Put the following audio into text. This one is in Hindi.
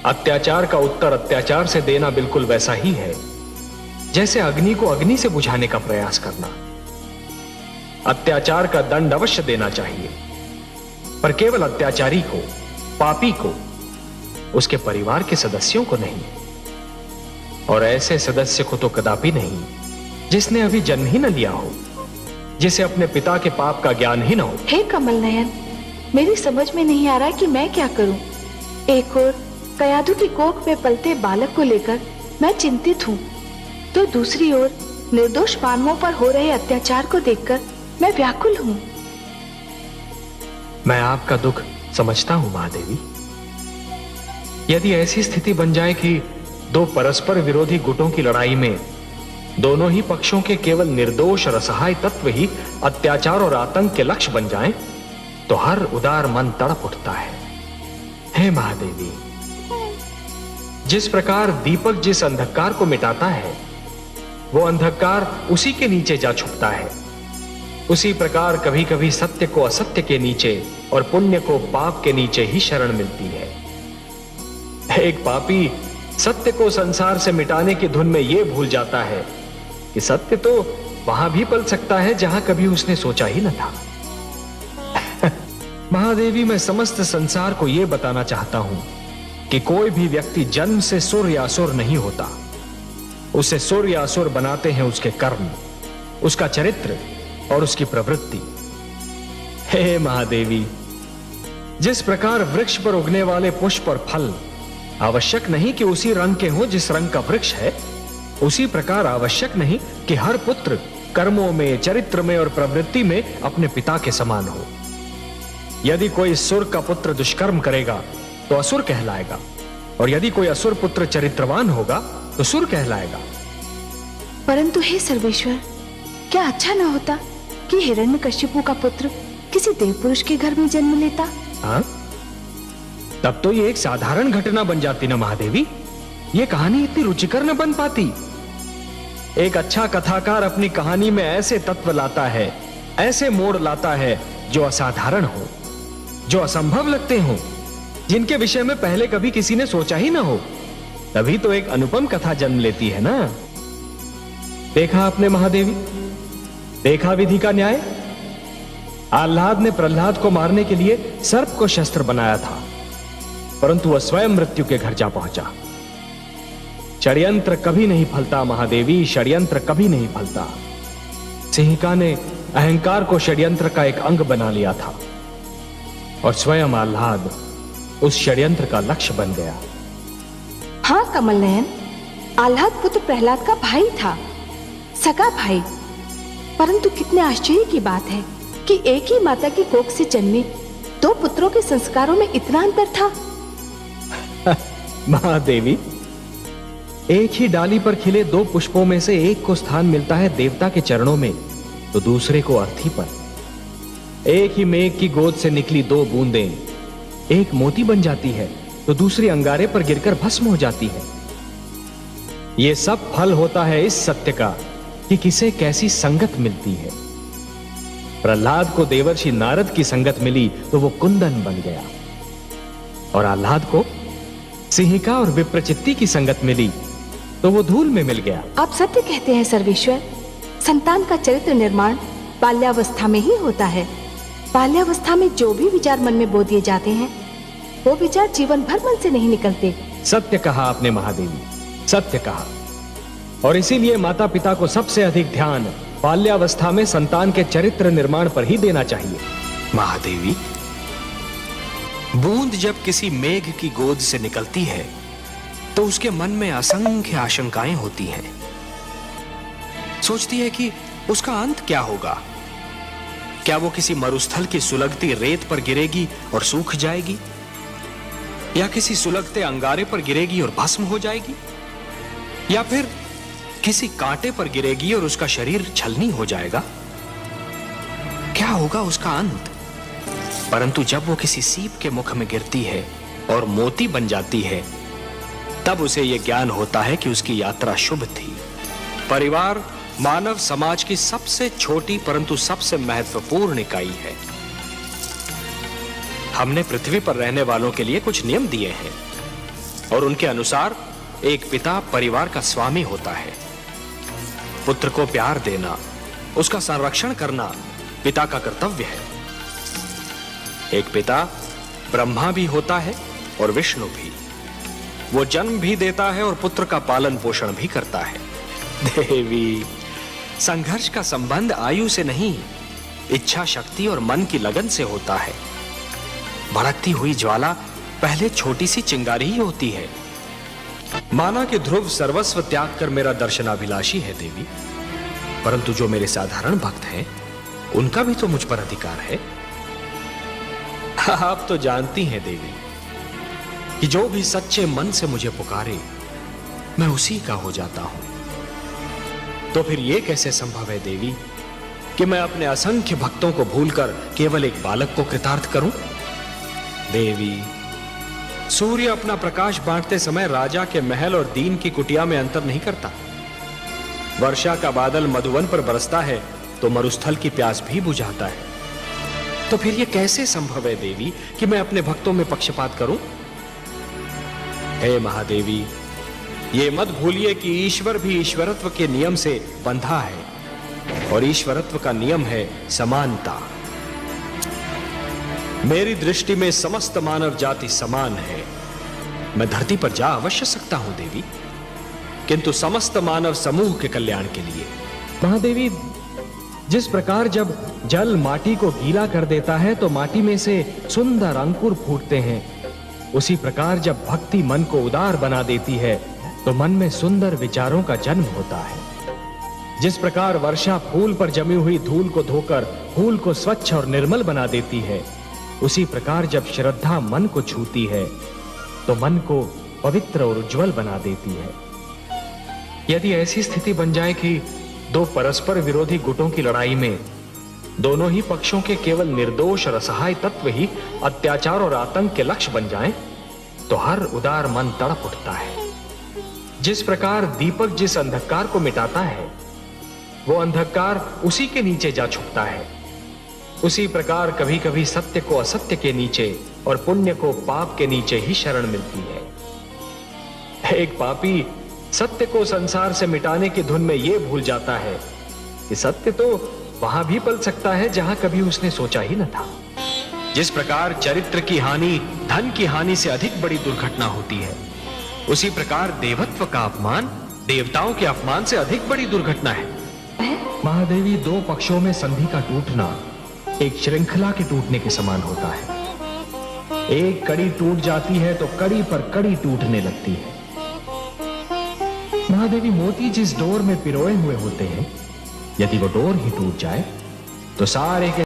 अत्याचार का उत्तर अत्याचार से देना बिल्कुल वैसा ही है जैसे अग्नि को अग्नि से बुझाने का प्रयास करना। अत्याचार का दंड अवश्य देना चाहिए, पर केवल अत्याचारी को, पापी को, उसके परिवार के सदस्यों को नहीं, और ऐसे सदस्य को तो कदापि नहीं जिसने अभी जन्म ही न लिया हो, जिसे अपने पिता के पाप का ज्ञान ही न हो। हे कमल नयन, मेरी समझ में नहीं आ रहा कि मैं क्या करूं। एक और कयाधु की कोख में पलते बालक को लेकर मैं चिंतित हूँ, तो दूसरी ओर निर्दोष मानवों पर हो रहे अत्याचार को देखकर मैं व्याकुल हूँ। मैं आपका दुख समझता हूं महादेवी। यदि ऐसी स्थिति बन जाए कि दो परस्पर विरोधी गुटों की लड़ाई में दोनों ही पक्षों के केवल निर्दोष और असहाय तत्व ही अत्याचार और आतंक के लक्ष्य बन जाएं, तो हर उदार मन तड़प उठता है। हे महादेवी, जिस प्रकार दीपक जिस अंधकार को मिटाता है, वो अंधकार उसी के नीचे जा छुपता है, उसी प्रकार कभी कभी सत्य को असत्य के नीचे और पुण्य को पाप के नीचे ही शरण मिलती है। एक पापी सत्य को संसार से मिटाने की धुन में यह भूल जाता है कि सत्य तो वहां भी पल सकता है जहां कभी उसने सोचा ही न था। महादेवी, मैं समस्त संसार को यह बताना चाहता हूं कि कोई भी व्यक्ति जन्म से सुर या असुर नहीं होता। उसे सुर या असुर बनाते हैं उसके कर्म, उसका चरित्र और उसकी प्रवृत्ति। हे महादेवी, जिस प्रकार वृक्ष पर उगने वाले पुष्प और फल आवश्यक नहीं कि उसी रंग के हों जिस रंग का वृक्ष है, उसी प्रकार आवश्यक नहीं कि हर पुत्र कर्मों में, चरित्र में और प्रवृत्ति में अपने पिता के समान हो। यदि कोई सुर का पुत्र दुष्कर्म करेगा तो असुर कहलाएगा, और यदि कोई असुर पुत्र चरित्रवान होगा तो सुर कहलाएगा। परंतु हे सर्वेश्वर, क्या अच्छा न होता कि हिरण्यकश्यपु का पुत्र किसी देव पुरुष के घर में जन्म लेता? हाँ, तब तो ये एक साधारण घटना बन जाती ना महादेवी। ये कहानी इतनी रुचिकर न बन पाती। एक अच्छा कथाकार अपनी कहानी में ऐसे तत्व लाता है, ऐसे मोड़ लाता है जो असाधारण हो, जो असंभव लगते हो, जिनके विषय में पहले कभी किसी ने सोचा ही ना हो। तभी तो एक अनुपम कथा जन्म लेती है ना। देखा आपने महादेवी, देखा विधि का न्याय। आह्लाद ने प्रहलाद को मारने के लिए सर्प को शस्त्र बनाया था, परंतु वह स्वयं मृत्यु के घर जा पहुंचा। षड्यंत्र कभी नहीं फलता महादेवी, षड्यंत्र कभी नहीं फलता। सिंहिका ने अहंकार को षड्यंत्र का एक अंग बना लिया था, और स्वयं आह्लाद उस षड्यंत्र का लक्ष्य बन गया। हाँ कमल नयन, आह्लाद पुत्र प्रहलाद का भाई था, सगा भाई। परंतु कितने आश्चर्य की बात है कि एक ही माता की कोख से जन्मे दो पुत्रों के संस्कारों में इतना अंतर था। महादेवी, एक ही डाली पर खिले दो पुष्पों में से एक को स्थान मिलता है देवता के चरणों में, तो दूसरे को अर्थी पर। एक ही मेघ की गोद से निकली दो बूंदें, एक मोती बन जाती है तो दूसरी अंगारे पर गिरकर भस्म हो जाती है। यह सब फल होता है इस सत्य का कि किसे कैसी संगत मिलती है। प्रहलाद को देवर्षि नारद की संगत मिली तो वो कुंदन बन गया, और आह्लाद को सिंहिका और विप्रचित्ती की संगत मिली तो वो धूल में मिल गया। आप सत्य कहते हैं सर्वेश्वर। संतान का चरित्र निर्माण बाल्यावस्था में ही होता है। बाल्यावस्था में जो भी विचार मन में बो दिए जाते हैं, वो विचार जीवन भर मन से नहीं निकलते। सत्य कहा आपने महादेवी, सत्य कहा। और इसीलिए माता पिता को सबसे अधिक ध्यान बाल्यावस्था में संतान के चरित्र निर्माण पर ही देना चाहिए। महादेवी, बूंद जब किसी मेघ की गोद से निकलती है तो उसके मन में असंख्य आशंकाएं होती हैं। सोचती है कि उसका अंत क्या होगा। क्या वो किसी मरुस्थल की सुलगती रेत पर गिरेगी और सूख जाएगी, या किसी सुलगते अंगारे पर गिरेगी और भस्म हो जाएगी, या फिर किसी कांटे पर गिरेगी और उसका शरीर छलनी हो जाएगा। क्या होगा उसका अंत? परंतु जब वो किसी सीप के मुख में गिरती है और मोती बन जाती है, तब उसे यह ज्ञान होता है कि उसकी यात्रा शुभ थी। परिवार मानव समाज की सबसे छोटी परंतु सबसे महत्वपूर्ण इकाई है। हमने पृथ्वी पर रहने वालों के लिए कुछ नियम दिए हैं। और उनके अनुसार एक पिता परिवार का स्वामी होता है। पुत्र को प्यार देना, उसका संरक्षण करना पिता का कर्तव्य है। एक पिता ब्रह्मा भी होता है और विष्णु भी। वो जन्म भी देता है और पुत्र का पालन पोषण भी करता है। देवी, संघर्ष का संबंध आयु से नहीं, इच्छा शक्ति और मन की लगन से होता है। भड़कती हुई ज्वाला पहले छोटी सी चिंगारी ही होती है। माना कि ध्रुव सर्वस्व त्याग कर मेरा दर्शनाभिलाषी है देवी, परंतु जो मेरे साधारण भक्त हैं, उनका भी तो मुझ पर अधिकार है। आप तो जानती हैं देवी कि जो भी सच्चे मन से मुझे पुकारे, मैं उसी का हो जाता हूं। तो फिर यह कैसे संभव है देवी कि मैं अपने असंख्य भक्तों को भूलकर केवल एक बालक को कृतार्थ करूं? देवी, सूर्य अपना प्रकाश बांटते समय राजा के महल और दीन की कुटिया में अंतर नहीं करता। वर्षा का बादल मधुवन पर बरसता है तो मरुस्थल की प्यास भी बुझाता है। तो फिर यह कैसे संभव है देवी कि मैं अपने भक्तों में पक्षपात करूं? हे महादेवी, ये मत भूलिए कि ईश्वर भी ईश्वरत्व के नियम से बंधा है और ईश्वरत्व का नियम है समानता। मेरी दृष्टि में समस्त मानव जाति समान है। मैं धरती पर जा अवश्य सकता हूं देवी, किंतु समस्त मानव समूह के कल्याण के लिए। महादेवी, जिस प्रकार जब जल माटी को गीला कर देता है तो माटी में से सुंदर अंकुर फूटते हैं, उसी प्रकार जब भक्ति मन को उदार बना देती है तो मन में सुंदर विचारों का जन्म होता है। जिस प्रकार वर्षा फूल पर जमी हुई धूल को धोकर फूल को स्वच्छ और निर्मल बना देती है, उसी प्रकार जब श्रद्धा मन को छूती है तो मन को पवित्र और उज्जवल बना देती है। यदि ऐसी स्थिति बन जाए कि दो परस्पर विरोधी गुटों की लड़ाई में दोनों ही पक्षों के केवल निर्दोष और असहाय तत्व ही अत्याचार और आतंक के लक्ष्य बन जाएं, तो हर उदार मन तड़प उठता है। जिस प्रकार दीपक जिस अंधकार को मिटाता है, वो अंधकार उसी के नीचे जा छुपता है, उसी प्रकार कभी कभी सत्य को असत्य के नीचे और पुण्य को पाप के नीचे ही शरण मिलती है। एक पापी सत्य को संसार से मिटाने की धुन में यह भूल जाता है कि सत्य तो वहां भी पल सकता है जहां कभी उसने सोचा ही न था। जिस प्रकार चरित्र की हानि धन की हानि से अधिक बड़ी दुर्घटना होती है, उसी प्रकार देवत्व का अपमान देवताओं के अपमान से अधिक बड़ी दुर्घटना है। महादेवी, दो पक्षों में संधि का टूटना एक श्रृंखला के टूटने के समान होता है। एक कड़ी टूट जाती है तो कड़ी पर कड़ी टूटने लगती है। महादेवी, मोती जिस डोर में पिरोए हुए होते हैं, यदि वो डोर ही टूट जाए तो सारे के